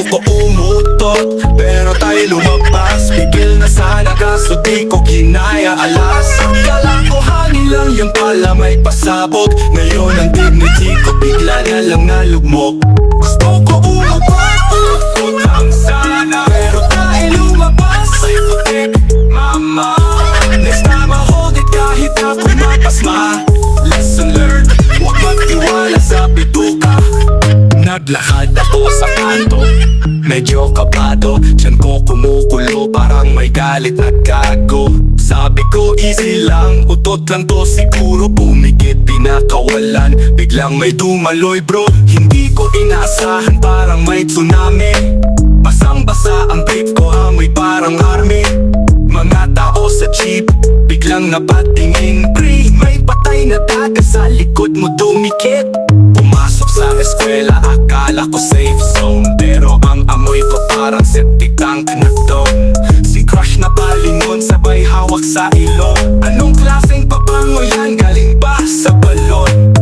ko umutot, pero tayo lumabas. Pigil na sana kaso di ko ginaya alas. Akala ko hangin lang yun pala may pasabog. Ngayon ang dignity ko bigla na lang nalugmok. Gusto ko umutot lang sana, pero tayo lumabas. Ay putik, mama. Next time I hold it kahit ako mapasma. Lesson learned, huwag magtiwala sa bituka. Naglakad ako sa kanto, medyo kabado. Diyan ko kumukulo, parang may galit na gago. Sabi ko easy lang, utot lang to siguro. Bumigit, pinakawalan, biglang may dumaloy bro. Hindi ko inaasahan, parang may tsunami. Basang-basa ang brief ko, amoy parang army. Mga tao sa jeep, biglang napatingin. Pre, may patay na daga sa likod mo dumikit. Pumasok sa eskwela, akala ko safe zone, pero ang amoy ko parang septic tank na doon. Si crush na balingon, sabay hawak sa ilong. Anong klaseng pabango yan, galing ba sa balon?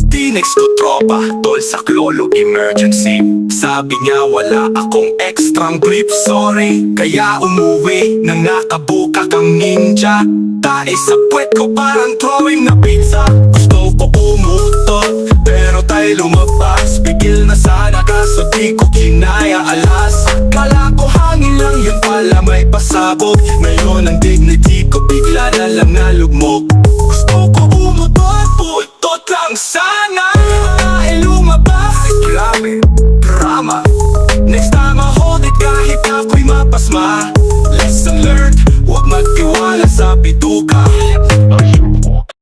Tinext ko tropa, tol sa klolo emergency. Sabi niya wala akong extrang brief, sorry. Kaya umuwi nang nakabuka kang ninja. Tae sa puwet ko parang throwing na pizza. Gusto ko umutot, pero tayo lumabas. Pigil na sana kaso di ko kinaya alas. Kala ko hangin lang yun pala may pasabog. Ngayon ang dignity ko bigla na lang nalugmok. Gusto ko umutot, putot lang sa